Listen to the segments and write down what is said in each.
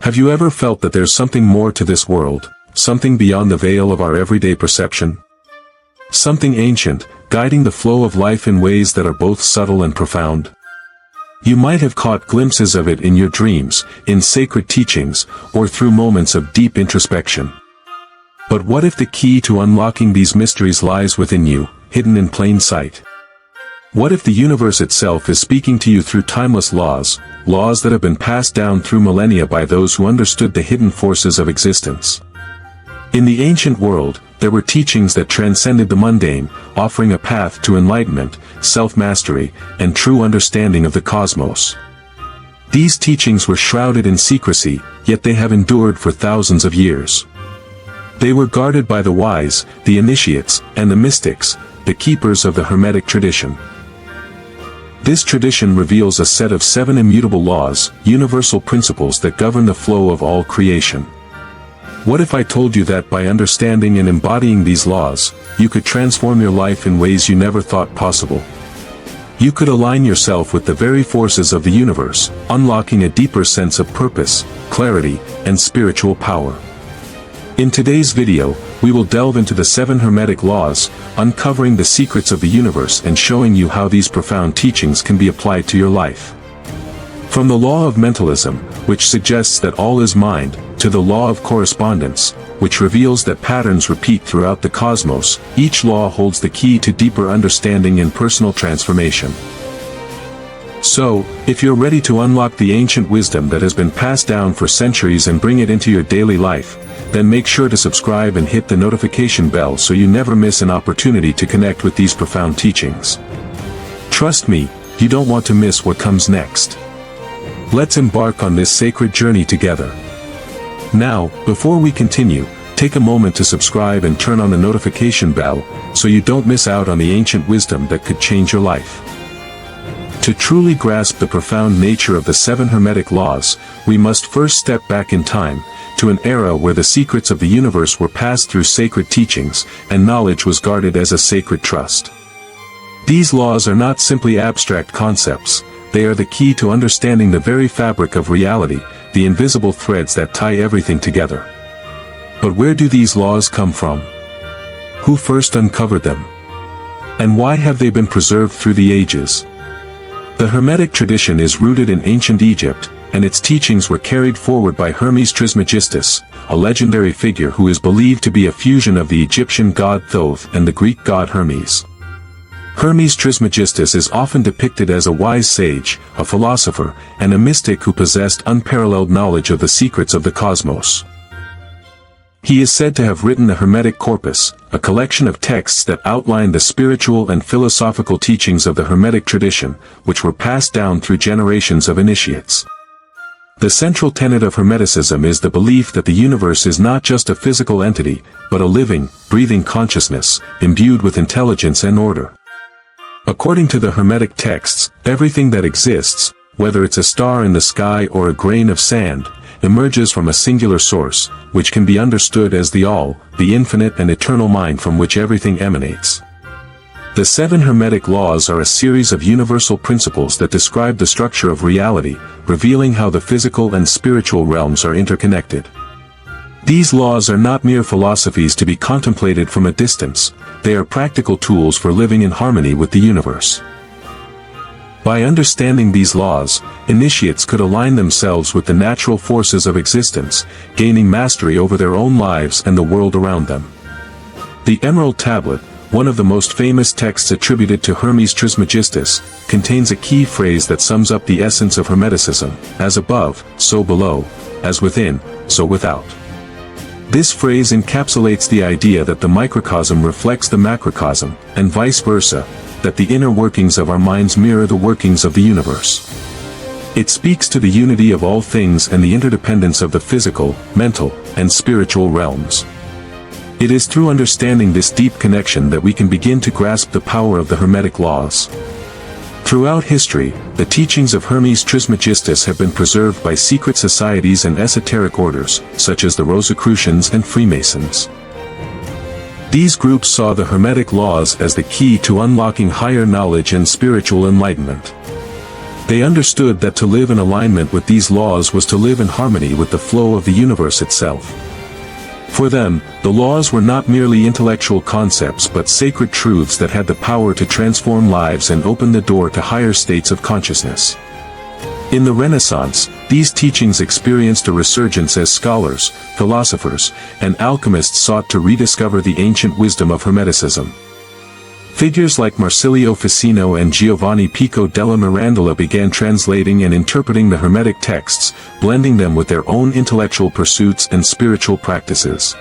Have you ever felt that there's something more to this world, something beyond the veil of our everyday perception? Something ancient, guiding the flow of life in ways that are both subtle and profound? You might have caught glimpses of it in your dreams, in sacred teachings, or through moments of deep introspection. But what if the key to unlocking these mysteries lies within you, hidden in plain sight? What if the universe itself is speaking to you through timeless laws, laws that have been passed down through millennia by those who understood the hidden forces of existence? In the ancient world, there were teachings that transcended the mundane, offering a path to enlightenment, self-mastery, and true understanding of the cosmos. These teachings were shrouded in secrecy, yet they have endured for thousands of years. They were guarded by the wise, the initiates, and the mystics, the keepers of the Hermetic tradition. This tradition reveals a set of 7 immutable laws, universal principles that govern the flow of all creation. What if I told you that by understanding and embodying these laws, you could transform your life in ways you never thought possible? You could align yourself with the very forces of the universe, unlocking a deeper sense of purpose, clarity, and spiritual power. In today's video, we will delve into the 7 Hermetic laws, uncovering the secrets of the universe and showing you how these profound teachings can be applied to your life. From the Law of Mentalism, which suggests that all is mind, to the Law of Correspondence, which reveals that patterns repeat throughout the cosmos, each law holds the key to deeper understanding and personal transformation. So, if you're ready to unlock the ancient wisdom that has been passed down for centuries and bring it into your daily life, then make sure to subscribe and hit the notification bell so you never miss an opportunity to connect with these profound teachings. Trust me, you don't want to miss what comes next. Let's embark on this sacred journey together. Now, before we continue, take a moment to subscribe and turn on the notification bell so you don't miss out on the ancient wisdom that could change your life. To truly grasp the profound nature of the 7 Hermetic laws, we must first step back in time, to an era where the secrets of the universe were passed through sacred teachings, and knowledge was guarded as a sacred trust. These laws are not simply abstract concepts, they are the key to understanding the very fabric of reality, the invisible threads that tie everything together. But where do these laws come from? Who first uncovered them? And why have they been preserved through the ages? The Hermetic tradition is rooted in ancient Egypt, and its teachings were carried forward by Hermes Trismegistus, a legendary figure who is believed to be a fusion of the Egyptian god Thoth and the Greek god Hermes. Hermes Trismegistus is often depicted as a wise sage, a philosopher, and a mystic who possessed unparalleled knowledge of the secrets of the cosmos. He is said to have written the Hermetic Corpus, a collection of texts that outline the spiritual and philosophical teachings of the Hermetic tradition, which were passed down through generations of initiates. The central tenet of Hermeticism is the belief that the universe is not just a physical entity, but a living, breathing consciousness, imbued with intelligence and order. According to the Hermetic texts, everything that exists, whether it's a star in the sky or a grain of sand, emerges from a singular source, which can be understood as the All, the infinite and eternal mind from which everything emanates. The 7 Hermetic laws are a series of universal principles that describe the structure of reality, revealing how the physical and spiritual realms are interconnected. These laws are not mere philosophies to be contemplated from a distance, they are practical tools for living in harmony with the universe. By understanding these laws, initiates could align themselves with the natural forces of existence, gaining mastery over their own lives and the world around them. The Emerald Tablet, one of the most famous texts attributed to Hermes Trismegistus, contains a key phrase that sums up the essence of Hermeticism: as above, so below, as within, so without. This phrase encapsulates the idea that the microcosm reflects the macrocosm, and vice versa, that the inner workings of our minds mirror the workings of the universe. It speaks to the unity of all things and the interdependence of the physical, mental, and spiritual realms. It is through understanding this deep connection that we can begin to grasp the power of the Hermetic laws. Throughout history, the teachings of Hermes Trismegistus have been preserved by secret societies and esoteric orders, such as the Rosicrucians and Freemasons. These groups saw the Hermetic laws as the key to unlocking higher knowledge and spiritual enlightenment. They understood that to live in alignment with these laws was to live in harmony with the flow of the universe itself. For them, the laws were not merely intellectual concepts but sacred truths that had the power to transform lives and open the door to higher states of consciousness. In the Renaissance, these teachings experienced a resurgence as scholars, philosophers, and alchemists sought to rediscover the ancient wisdom of Hermeticism. Figures like Marsilio Ficino and Giovanni Pico della Mirandola began translating and interpreting the Hermetic texts, blending them with their own intellectual pursuits and spiritual practices.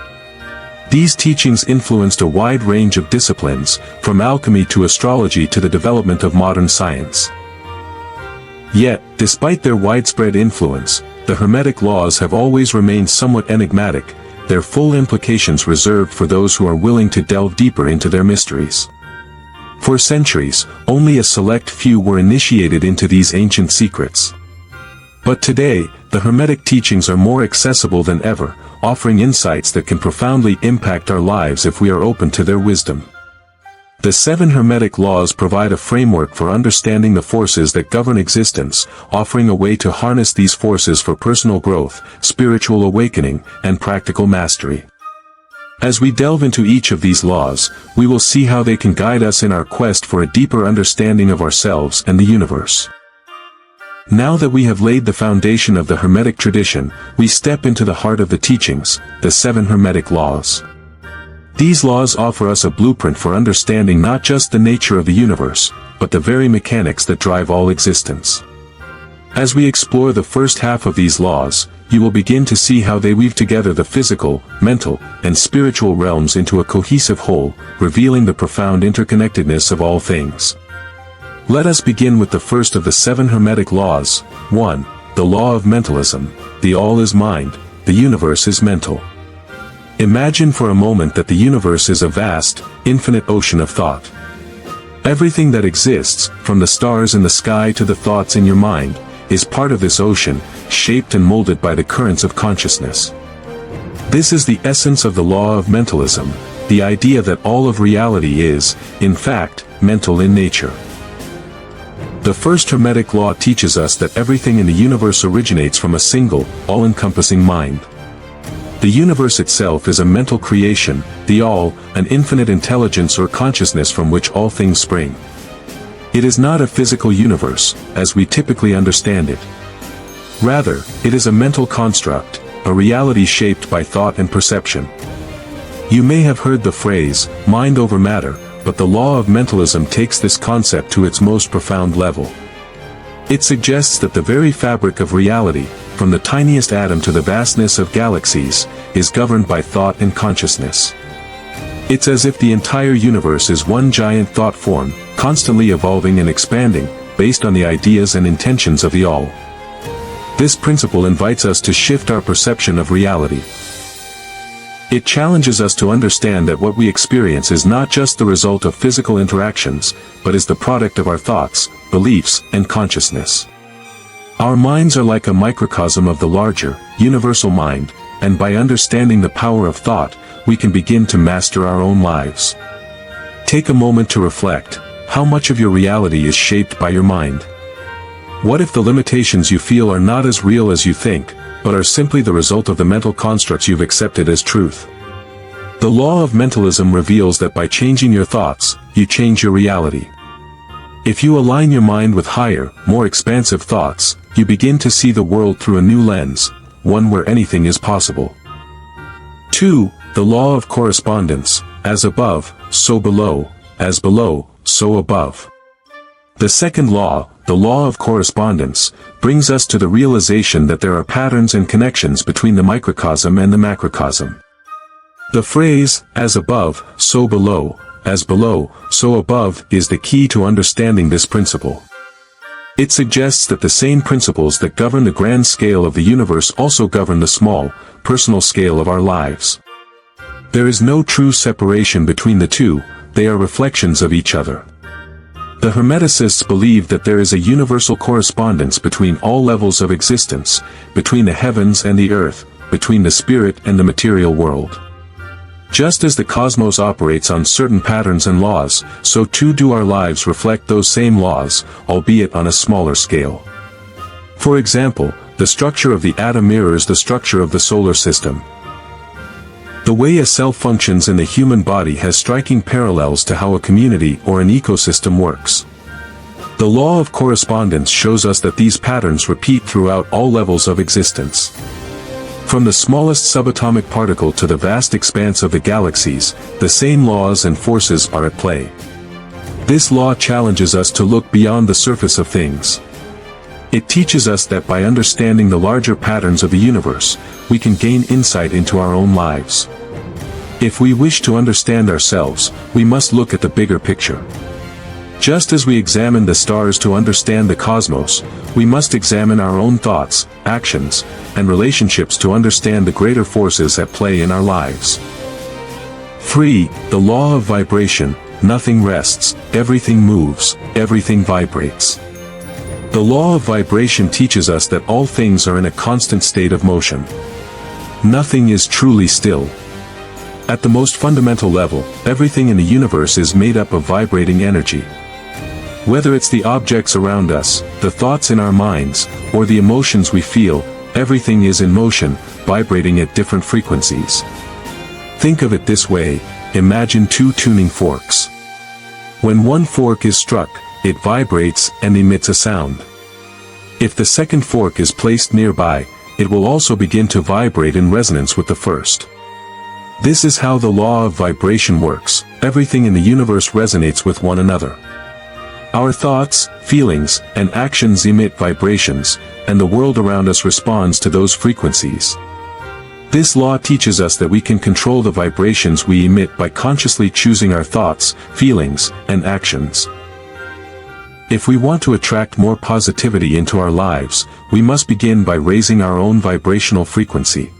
These teachings influenced a wide range of disciplines, from alchemy to astrology to the development of modern science. Yet, despite their widespread influence, the Hermetic laws have always remained somewhat enigmatic, their full implications reserved for those who are willing to delve deeper into their mysteries. For centuries, only a select few were initiated into these ancient secrets. But today, the Hermetic teachings are more accessible than ever, offering insights that can profoundly impact our lives if we are open to their wisdom. The 7 Hermetic laws provide a framework for understanding the forces that govern existence, offering a way to harness these forces for personal growth, spiritual awakening, and practical mastery. As we delve into each of these laws, we will see how they can guide us in our quest for a deeper understanding of ourselves and the universe. Now that we have laid the foundation of the Hermetic tradition, we step into the heart of the teachings, the 7 Hermetic laws. These laws offer us a blueprint for understanding not just the nature of the universe, but the very mechanics that drive all existence. As we explore the first half of these laws, you will begin to see how they weave together the physical, mental, and spiritual realms into a cohesive whole, revealing the profound interconnectedness of all things. Let us begin with the first of the 7 Hermetic laws. 1. The Law of Mentalism. The all is mind, the universe is mental. Imagine for a moment that the universe is a vast, infinite ocean of thought. Everything that exists, from the stars in the sky to the thoughts in your mind, is part of this ocean, shaped and molded by the currents of consciousness. This is the essence of the law of mentalism, the idea that all of reality is, in fact, mental in nature. The first Hermetic law teaches us that everything in the universe originates from a single, all-encompassing mind. The universe itself is a mental creation, the all, an infinite intelligence or consciousness from which all things spring. It is not a physical universe, as we typically understand it. Rather, it is a mental construct, a reality shaped by thought and perception. You may have heard the phrase, mind over matter, but the law of mentalism takes this concept to its most profound level. It suggests that the very fabric of reality, from the tiniest atom to the vastness of galaxies, is governed by thought and consciousness. It's as if the entire universe is one giant thought form, constantly evolving and expanding, based on the ideas and intentions of the all. This principle invites us to shift our perception of reality. It challenges us to understand that what we experience is not just the result of physical interactions, but is the product of our thoughts, beliefs, and consciousness. Our minds are like a microcosm of the larger, universal mind, and by understanding the power of thought, we can begin to master our own lives. Take a moment to reflect. How much of your reality is shaped by your mind? What if the limitations you feel are not as real as you think, but are simply the result of the mental constructs you've accepted as truth? The law of mentalism reveals that by changing your thoughts, you change your reality. If you align your mind with higher, more expansive thoughts, you begin to see the world through a new lens, one where anything is possible. 2. The law of correspondence. As above, so below, as below, so above. The second law, the law of correspondence, brings us to the realization that there are patterns and connections between the microcosm and the macrocosm. The phrase, as above, so below, so above, is the key to understanding this principle. It suggests that the same principles that govern the grand scale of the universe also govern the small, personal scale of our lives. There is no true separation between the two, they are reflections of each other. The Hermeticists believe that there is a universal correspondence between all levels of existence, between the heavens and the earth, between the spirit and the material world. Just as the cosmos operates on certain patterns and laws, so too do our lives reflect those same laws, albeit on a smaller scale. For example, the structure of the atom mirrors the structure of the solar system. The way a cell functions in the human body has striking parallels to how a community or an ecosystem works. The law of correspondence shows us that these patterns repeat throughout all levels of existence. From the smallest subatomic particle to the vast expanse of the galaxies, the same laws and forces are at play. This law challenges us to look beyond the surface of things. It teaches us that by understanding the larger patterns of the universe, we can gain insight into our own lives. If we wish to understand ourselves, we must look at the bigger picture. Just as we examine the stars to understand the cosmos, we must examine our own thoughts, actions, and relationships to understand the greater forces at play in our lives. 3. The law of vibration: nothing rests, everything moves, everything vibrates. The law of vibration teaches us that all things are in a constant state of motion. Nothing is truly still. At the most fundamental level, everything in the universe is made up of vibrating energy. Whether it's the objects around us, the thoughts in our minds, or the emotions we feel, everything is in motion, vibrating at different frequencies. Think of it this way: imagine two tuning forks. When one fork is struck, it vibrates and emits a sound. If the second fork is placed nearby, it will also begin to vibrate in resonance with the first. This is how the law of vibration works. Everything in the universe resonates with one another. Our thoughts, feelings, and actions emit vibrations, and the world around us responds to those frequencies. This law teaches us that we can control the vibrations we emit by consciously choosing our thoughts, feelings, and actions. If we want to attract more positivity into our lives, we must begin by raising our own vibrational frequency.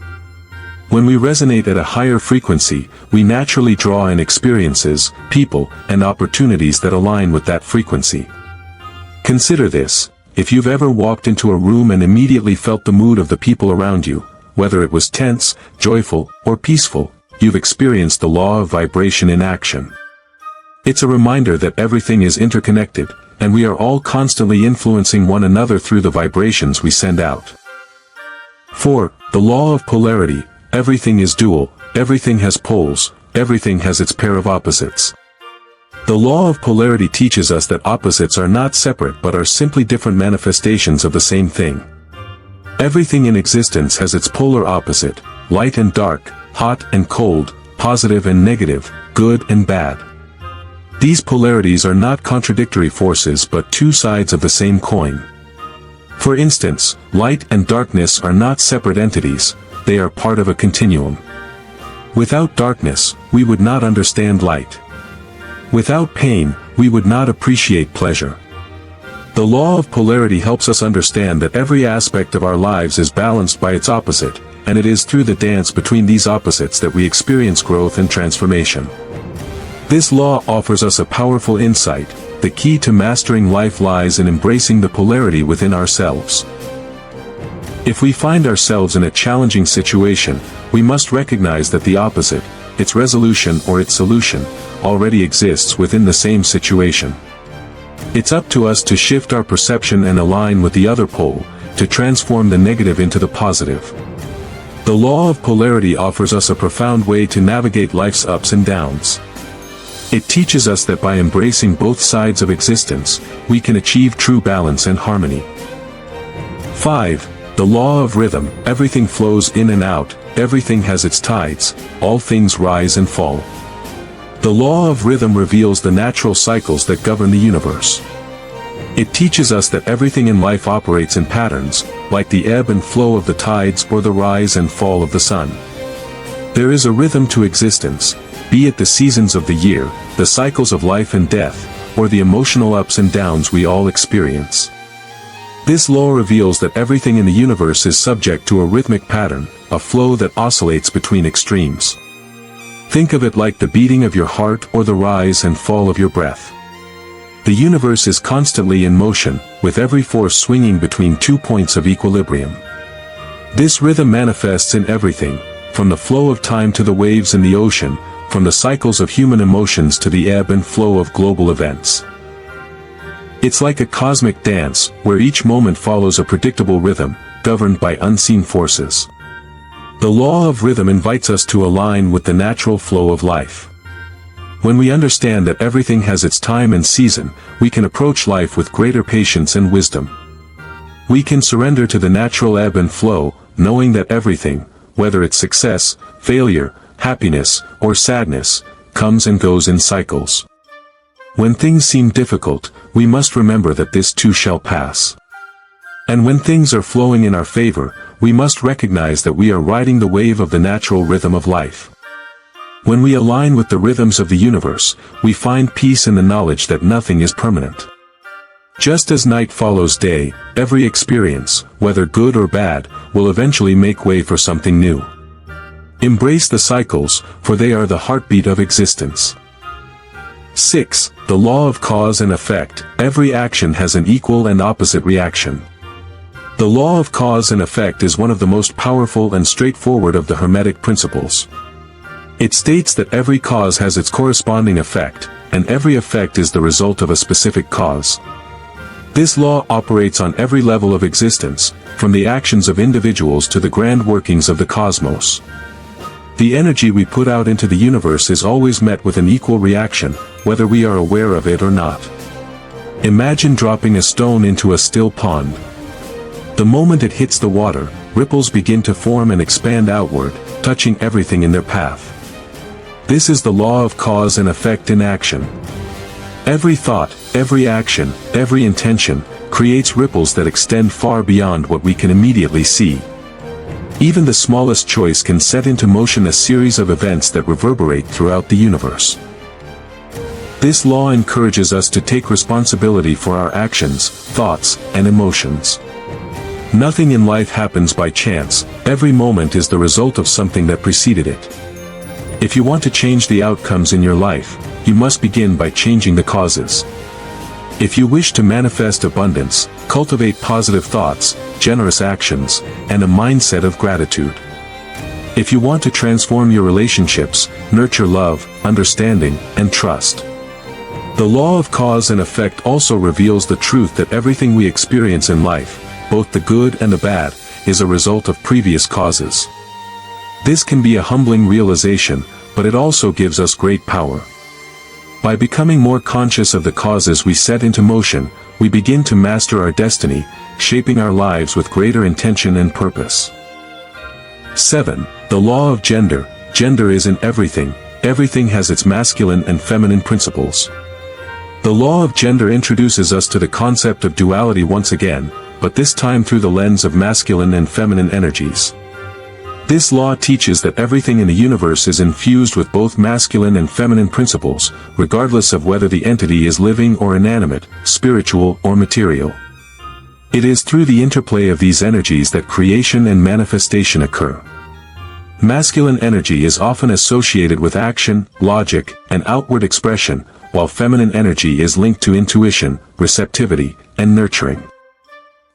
When we resonate at a higher frequency, we naturally draw in experiences, people, and opportunities that align with that frequency. Consider this: if you've ever walked into a room and immediately felt the mood of the people around you, whether it was tense, joyful, or peaceful, you've experienced the law of vibration in action. It's a reminder that everything is interconnected, and we are all constantly influencing one another through the vibrations we send out. 4. The law of polarity: everything is dual, everything has poles, everything has its pair of opposites. The law of polarity teaches us that opposites are not separate but are simply different manifestations of the same thing. Everything in existence has its polar opposite: light and dark, hot and cold, positive and negative, good and bad. These polarities are not contradictory forces but two sides of the same coin. For instance, light and darkness are not separate entities, they are part of a continuum. Without darkness, we would not understand light. Without pain, we would not appreciate pleasure. The law of polarity helps us understand that every aspect of our lives is balanced by its opposite, and it is through the dance between these opposites that we experience growth and transformation. This law offers us a powerful insight: the key to mastering life lies in embracing the polarity within ourselves. If we find ourselves in a challenging situation, we must recognize that the opposite, its resolution or its solution, already exists within the same situation. It's up to us to shift our perception and align with the other pole, to transform the negative into the positive. The law of polarity offers us a profound way to navigate life's ups and downs. It teaches us that by embracing both sides of existence, we can achieve true balance and harmony. 5. The law of rhythm: everything flows in and out, everything has its tides, all things rise and fall. The law of rhythm reveals the natural cycles that govern the universe. It teaches us that everything in life operates in patterns, like the ebb and flow of the tides or the rise and fall of the sun. There is a rhythm to existence, be it the seasons of the year, the cycles of life and death, or the emotional ups and downs we all experience. This law reveals that everything in the universe is subject to a rhythmic pattern, a flow that oscillates between extremes. Think of it like the beating of your heart or the rise and fall of your breath. The universe is constantly in motion, with every force swinging between 2 points of equilibrium. This rhythm manifests in everything, from the flow of time to the waves in the ocean, from the cycles of human emotions to the ebb and flow of global events. It's like a cosmic dance, where each moment follows a predictable rhythm, governed by unseen forces. The law of rhythm invites us to align with the natural flow of life. When we understand that everything has its time and season, we can approach life with greater patience and wisdom. We can surrender to the natural ebb and flow, knowing that everything, whether it's success, failure, happiness, or sadness, comes and goes in cycles. When things seem difficult, we must remember that this too shall pass. And when things are flowing in our favor, we must recognize that we are riding the wave of the natural rhythm of life. When we align with the rhythms of the universe, we find peace in the knowledge that nothing is permanent. Just as night follows day, every experience, whether good or bad, will eventually make way for something new. Embrace the cycles, for they are the heartbeat of existence. 6. The law of cause and effect. Every action has an equal and opposite reaction. The law of cause and effect is one of the most powerful and straightforward of the Hermetic principles. It states that every cause has its corresponding effect, and every effect is the result of a specific cause. This law operates on every level of existence, from the actions of individuals to the grand workings of the cosmos. The energy we put out into the universe is always met with an equal reaction, whether we are aware of it or not. Imagine dropping a stone into a still pond. The moment it hits the water, ripples begin to form and expand outward, touching everything in their path. This is the law of cause and effect in action. Every thought, every action, every intention, creates ripples that extend far beyond what we can immediately see. Even the smallest choice can set into motion a series of events that reverberate throughout the universe. This law encourages us to take responsibility for our actions, thoughts, and emotions. Nothing in life happens by chance, every moment is the result of something that preceded it. If you want to change the outcomes in your life, you must begin by changing the causes. If you wish to manifest abundance, cultivate positive thoughts, generous actions, and a mindset of gratitude. If you want to transform your relationships, nurture love, understanding, and trust. The law of cause and effect also reveals the truth that everything we experience in life, both the good and the bad, is a result of previous causes. This can be a humbling realization, but it also gives us great power. By becoming more conscious of the causes we set into motion, we begin to master our destiny, shaping our lives with greater intention and purpose. 7. The law of gender. Gender is in everything. Everything has its masculine and feminine principles. The law of gender introduces us to the concept of duality once again, but this time through the lens of masculine and feminine energies. This law teaches that everything in the universe is infused with both masculine and feminine principles, regardless of whether the entity is living or inanimate, spiritual or material. It is through the interplay of these energies that creation and manifestation occur. Masculine energy is often associated with action, logic, and outward expression, while feminine energy is linked to intuition, receptivity, and nurturing.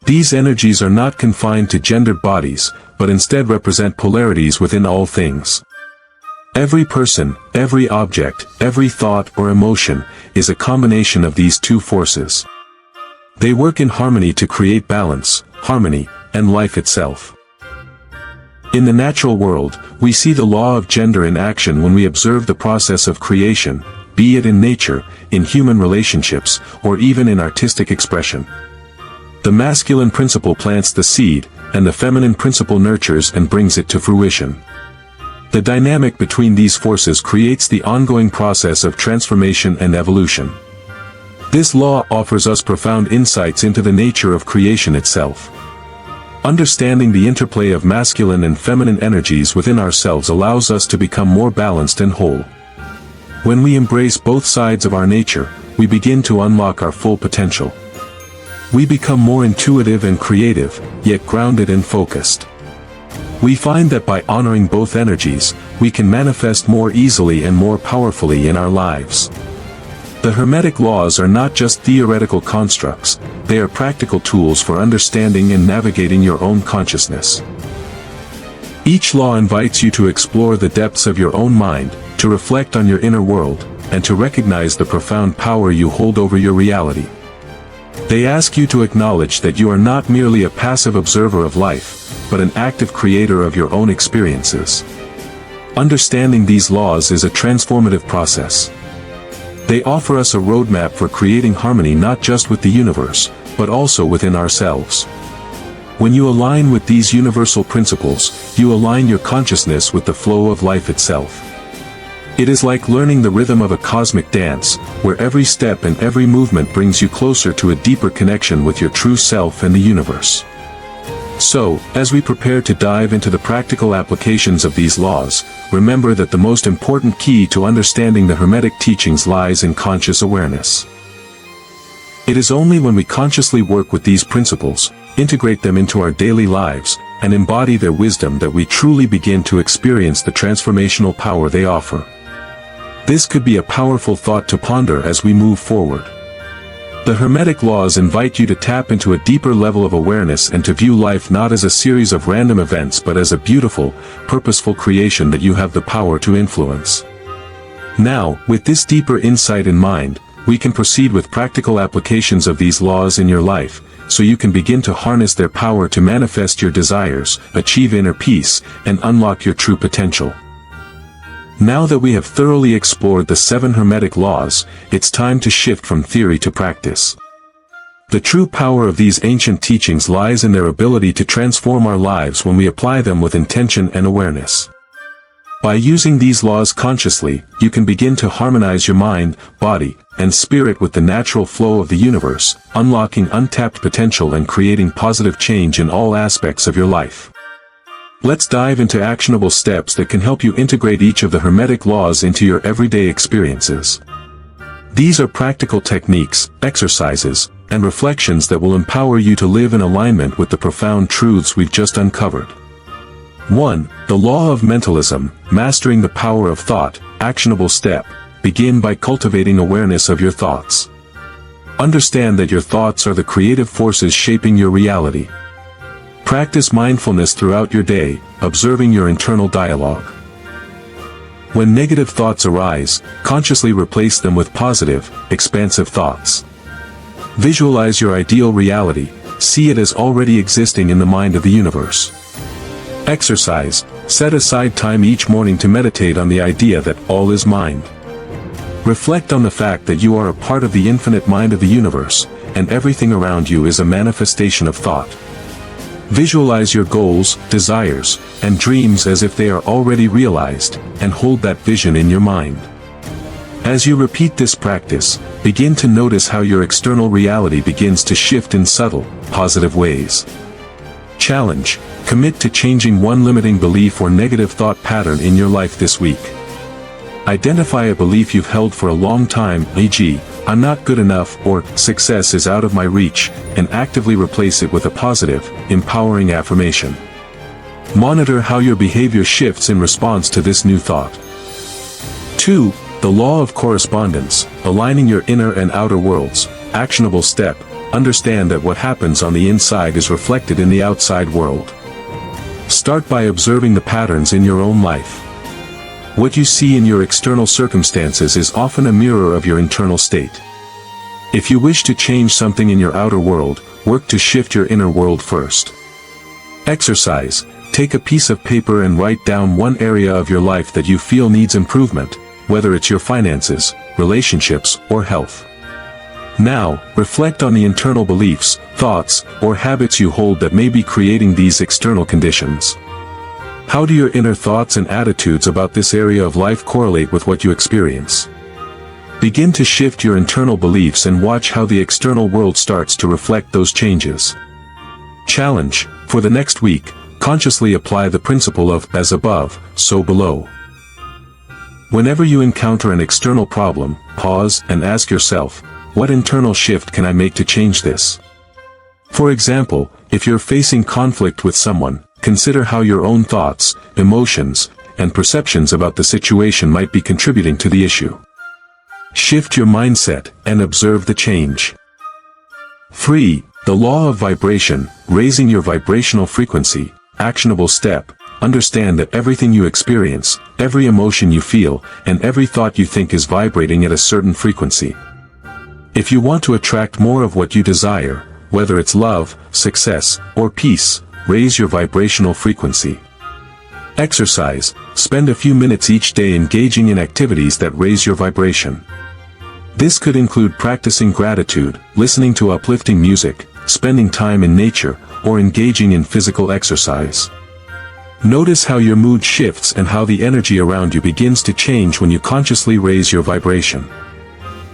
These energies are not confined to gendered bodies, but instead represent polarities within all things. Every person, every object, every thought or emotion, is a combination of these two forces. They work in harmony to create balance, harmony, and life itself. In the natural world, we see the law of gender in action when we observe the process of creation, be it in nature, in human relationships, or even in artistic expression. The masculine principle plants the seed, and the feminine principle nurtures and brings it to fruition. The dynamic between these forces creates the ongoing process of transformation and evolution. This law offers us profound insights into the nature of creation itself. Understanding the interplay of masculine and feminine energies within ourselves allows us to become more balanced and whole. When we embrace both sides of our nature, we begin to unlock our full potential. We become more intuitive and creative, yet grounded and focused. We find that by honoring both energies, we can manifest more easily and more powerfully in our lives. The Hermetic laws are not just theoretical constructs, they are practical tools for understanding and navigating your own consciousness. Each law invites you to explore the depths of your own mind, to reflect on your inner world, and to recognize the profound power you hold over your reality. They ask you to acknowledge that you are not merely a passive observer of life, but an active creator of your own experiences. Understanding these laws is a transformative process. They offer us a roadmap for creating harmony not just with the universe, but also within ourselves. When you align with these universal principles, you align your consciousness with the flow of life itself. It is like learning the rhythm of a cosmic dance, where every step and every movement brings you closer to a deeper connection with your true self and the universe. So, as we prepare to dive into the practical applications of these laws, remember that the most important key to understanding the Hermetic teachings lies in conscious awareness. It is only when we consciously work with these principles, integrate them into our daily lives, and embody their wisdom that we truly begin to experience the transformational power they offer. This could be a powerful thought to ponder as we move forward. The Hermetic laws invite you to tap into a deeper level of awareness and to view life not as a series of random events but as a beautiful, purposeful creation that you have the power to influence. Now, with this deeper insight in mind, we can proceed with practical applications of these laws in your life, so you can begin to harness their power to manifest your desires, achieve inner peace, and unlock your true potential. Now that we have thoroughly explored the 7 Hermetic laws, it's time to shift from theory to practice. The true power of these ancient teachings lies in their ability to transform our lives when we apply them with intention and awareness. By using these laws consciously, you can begin to harmonize your mind, body, and spirit with the natural flow of the universe, unlocking untapped potential and creating positive change in all aspects of your life. Let's dive into actionable steps that can help you integrate each of the Hermetic laws into your everyday experiences. These are practical techniques, exercises, and reflections that will empower you to live in alignment with the profound truths we've just uncovered. 1. The Law of Mentalism, Mastering the Power of Thought. Actionable step. Begin by cultivating awareness of your thoughts. Understand that your thoughts are the creative forces shaping your reality. Practice mindfulness throughout your day, observing your internal dialogue. When negative thoughts arise, consciously replace them with positive, expansive thoughts. Visualize your ideal reality, see it as already existing in the mind of the universe. Exercise. Set aside time each morning to meditate on the idea that all is mind. Reflect on the fact that you are a part of the infinite mind of the universe, and everything around you is a manifestation of thought. Visualize your goals, desires, and dreams as if they are already realized, and hold that vision in your mind. As you repeat this practice, begin to notice how your external reality begins to shift in subtle, positive ways. Challenge. Commit to changing one limiting belief or negative thought pattern in your life this week. Identify a belief you've held for a long time, e.g., I'm not good enough or success is out of my reach, and actively replace it with a positive, empowering affirmation. Monitor how your behavior shifts in response to this new thought. 2. The Law of Correspondence, Aligning your inner and outer worlds. Actionable step. Understand that what happens on the inside is reflected in the outside world. Start by observing the patterns in your own life. What you see in your external circumstances is often a mirror of your internal state. If you wish to change something in your outer world, work to shift your inner world first. Exercise. Take a piece of paper and write down one area of your life that you feel needs improvement, whether it's your finances, relationships, or health. Now, reflect on the internal beliefs, thoughts, or habits you hold that may be creating these external conditions. How do your inner thoughts and attitudes about this area of life correlate with what you experience? Begin to shift your internal beliefs and watch how the external world starts to reflect those changes. Challenge. For the next week, consciously apply the principle of as above, so below. Whenever you encounter an external problem, pause and ask yourself, what internal shift can I make to change this? For example, if you're facing conflict with someone, consider how your own thoughts, emotions, and perceptions about the situation might be contributing to the issue. Shift your mindset and observe the change. 3. The Law of Vibration, Raising your vibrational frequency. Actionable step. understand that everything you experience, every emotion you feel, and every thought you think is vibrating at a certain frequency. If you want to attract more of what you desire, whether it's love, success, or peace, raise your vibrational frequency. Exercise. Spend a few minutes each day engaging in activities that raise your vibration. This could include practicing gratitude, listening to uplifting music, spending time in nature, or engaging in physical exercise. Notice how your mood shifts and how the energy around you begins to change when you consciously raise your vibration.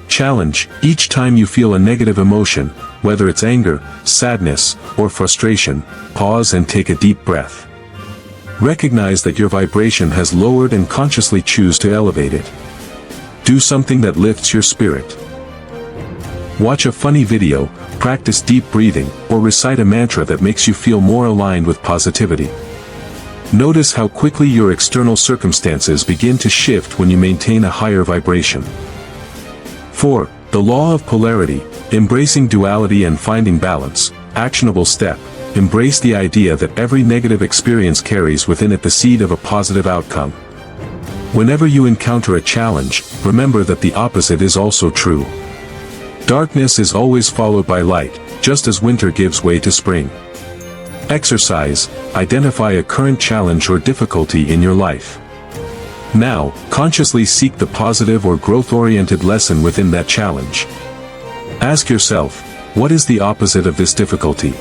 Challenge. Each time you feel a negative emotion, whether it's anger, sadness, or frustration, pause and take a deep breath. Recognize that your vibration has lowered and consciously choose to elevate it. Do something that lifts your spirit. Watch a funny video, practice deep breathing, or recite a mantra that makes you feel more aligned with positivity. Notice how quickly your external circumstances begin to shift when you maintain a higher vibration. 4. The Law of Polarity. Embracing duality and finding balance. Actionable step. Embrace the idea that every negative experience carries within it the seed of a positive outcome. Whenever you encounter a challenge, remember that the opposite is also true. Darkness is always followed by light, just as winter gives way to spring. Exercise. Identify a current challenge or difficulty in your life. Now, consciously seek the positive or growth-oriented lesson within that challenge. Ask yourself, what is the opposite of this difficulty?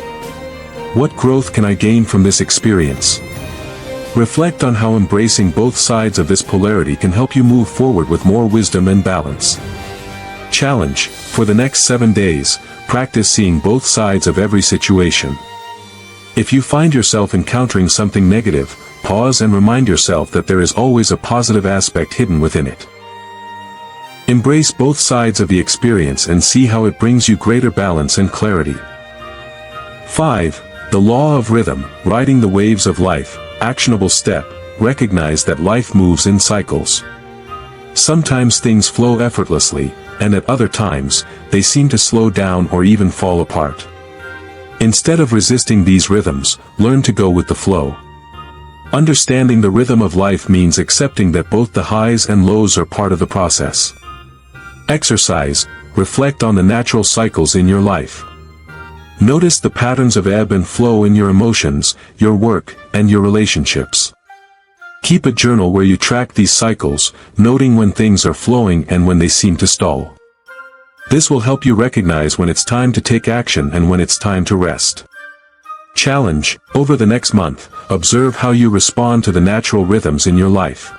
What growth can I gain from this experience? Reflect on how embracing both sides of this polarity can help you move forward with more wisdom and balance. Challenge. For the next 7 days, practice seeing both sides of every situation. If you find yourself encountering something negative, pause and remind yourself that there is always a positive aspect hidden within it. Embrace both sides of the experience and see how it brings you greater balance and clarity. 5. The Law of Rhythm. Riding the waves of life. Actionable step. Recognize that life moves in cycles. Sometimes things flow effortlessly, and at other times, they seem to slow down or even fall apart. Instead of resisting these rhythms, learn to go with the flow. Understanding the rhythm of life means accepting that both the highs and lows are part of the process. Exercise. Reflect on the natural cycles in your life. Notice the patterns of ebb and flow in your emotions, your work, and your relationships. Keep a journal where you track these cycles, noting when things are flowing and when they seem to stall. This will help you recognize when it's time to take action and when it's time to rest. Challenge. Over the next month, observe how you respond to the natural rhythms in your life.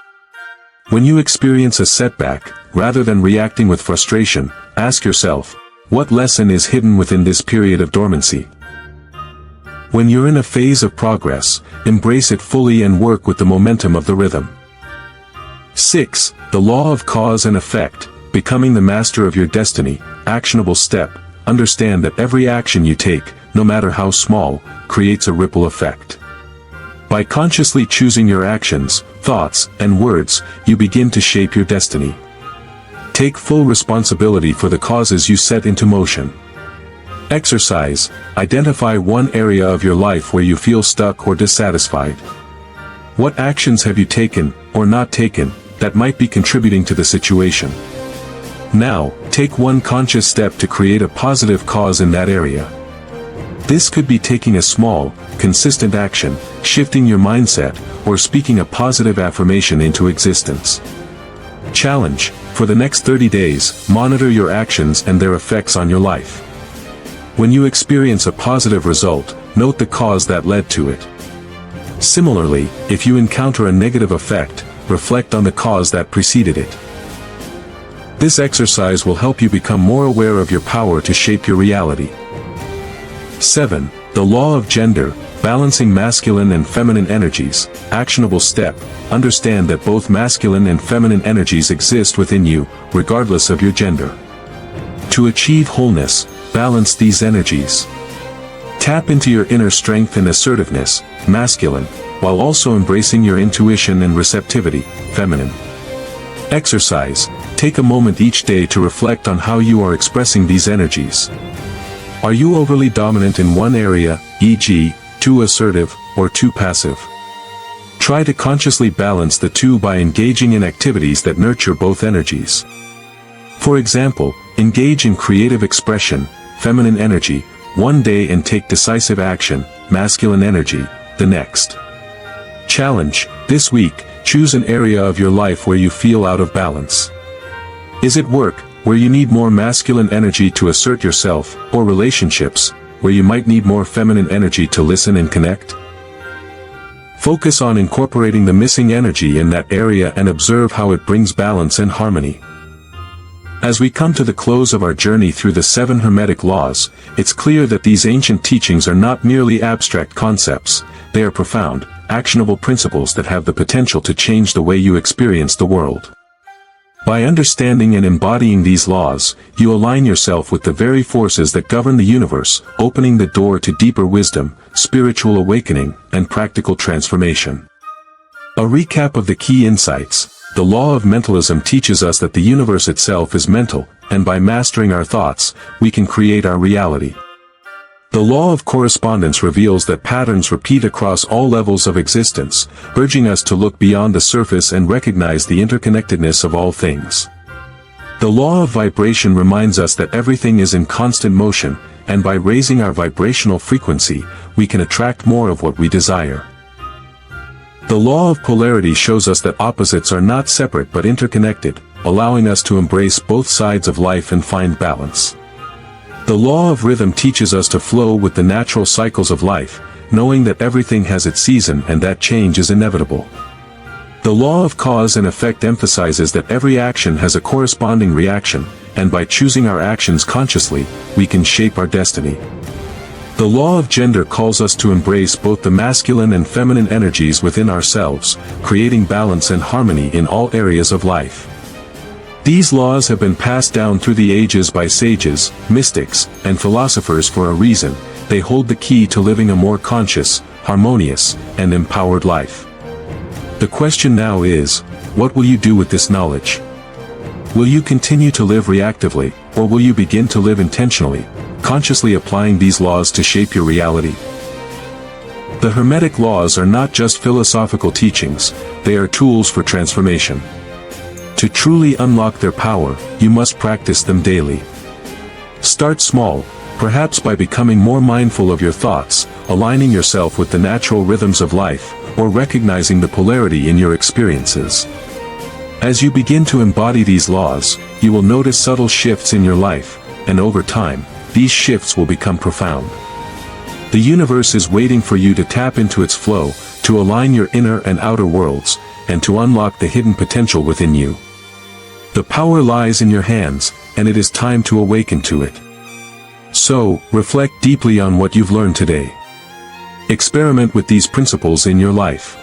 When you experience a setback, rather than reacting with frustration, ask yourself, what lesson is hidden within this period of dormancy? When you're in a phase of progress, embrace it fully and work with the momentum of the rhythm. 6. The Law of Cause and Effect. Becoming the master of your destiny. Actionable step. Understand that every action you take, no matter how small, creates a ripple effect. By consciously choosing your actions, thoughts, and words, you begin to shape your destiny. Take full responsibility for the causes you set into motion. Exercise. Identify one area of your life where you feel stuck or dissatisfied. What actions have you taken, or not taken, that might be contributing to the situation? Now, take one conscious step to create a positive cause in that area. This could be taking a small, consistent action, shifting your mindset, or speaking a positive affirmation into existence. Challenge. For the next 30 days, monitor your actions and their effects on your life. When you experience a positive result, note the cause that led to it. Similarly, if you encounter a negative effect, reflect on the cause that preceded it. This exercise will help you become more aware of your power to shape your reality. 7. The Law of Gender. Balancing masculine and feminine energies. Actionable step. Understand that both masculine and feminine energies exist within you, regardless of your gender. To achieve wholeness, balance these energies. Tap into your inner strength and assertiveness, masculine, while also embracing your intuition and receptivity, feminine. Exercise. Take a moment each day to reflect on how you are expressing these energies. Are you overly dominant in one area, e.g., too assertive, or too passive? Try to consciously balance the two by engaging in activities that nurture both energies. For example, engage in creative expression, feminine energy, one day, and take decisive action, masculine energy, the next. Challenge: this week, choose an area of your life where you feel out of balance. Is it work, where you need more masculine energy to assert yourself, or relationships, where you might need more feminine energy to listen and connect? Focus on incorporating the missing energy in that area and observe how it brings balance and harmony. As we come to the close of our journey through the 7 Hermetic Laws, it's clear that these ancient teachings are not merely abstract concepts, they are profound, actionable principles that have the potential to change the way you experience the world. By understanding and embodying these laws, you align yourself with the very forces that govern the universe, opening the door to deeper wisdom, spiritual awakening, and practical transformation. A recap of the key insights. The Law of Mentalism teaches us that the universe itself is mental, and by mastering our thoughts, we can create our reality. The Law of Correspondence reveals that patterns repeat across all levels of existence, urging us to look beyond the surface and recognize the interconnectedness of all things. The Law of Vibration reminds us that everything is in constant motion, and by raising our vibrational frequency, we can attract more of what we desire. The Law of Polarity shows us that opposites are not separate but interconnected, allowing us to embrace both sides of life and find balance. The Law of Rhythm teaches us to flow with the natural cycles of life, knowing that everything has its season and that change is inevitable. The Law of Cause and Effect emphasizes that every action has a corresponding reaction, and by choosing our actions consciously, we can shape our destiny. The Law of Gender calls us to embrace both the masculine and feminine energies within ourselves, creating balance and harmony in all areas of life. These laws have been passed down through the ages by sages, mystics, and philosophers for a reason. They hold the key to living a more conscious, harmonious, and empowered life. The question now is, what will you do with this knowledge? Will you continue to live reactively, or will you begin to live intentionally, consciously applying these laws to shape your reality? The Hermetic Laws are not just philosophical teachings, they are tools for transformation. To truly unlock their power, you must practice them daily. Start small, perhaps by becoming more mindful of your thoughts, aligning yourself with the natural rhythms of life, or recognizing the polarity in your experiences. As you begin to embody these laws, you will notice subtle shifts in your life, and over time, these shifts will become profound. The universe is waiting for you to tap into its flow, to align your inner and outer worlds, and to unlock the hidden potential within you. The power lies in your hands, and it is time to awaken to it. So, reflect deeply on what you've learned today. Experiment with these principles in your life.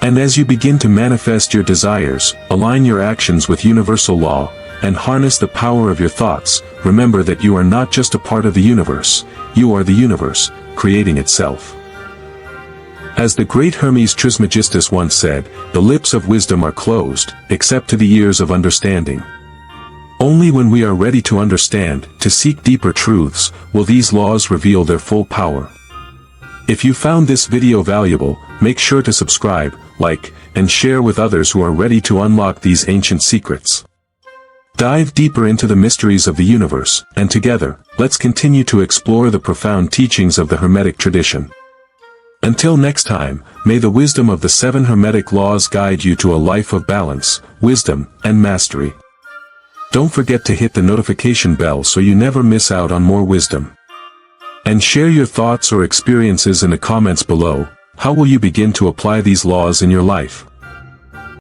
And as you begin to manifest your desires, align your actions with universal law, and harness the power of your thoughts, remember that you are not just a part of the universe, you are the universe, creating itself. As the great Hermes Trismegistus once said, the lips of wisdom are closed, except to the ears of understanding. Only when we are ready to understand, to seek deeper truths, will these laws reveal their full power. If you found this video valuable, make sure to subscribe, like, and share with others who are ready to unlock these ancient secrets. Dive deeper into the mysteries of the universe, and together, let's continue to explore the profound teachings of the Hermetic tradition. Until next time, may the wisdom of the 7 Hermetic Laws guide you to a life of balance, wisdom, and mastery. Don't forget to hit the notification bell so you never miss out on more wisdom. And share your thoughts or experiences in the comments below. How will you begin to apply these laws in your life?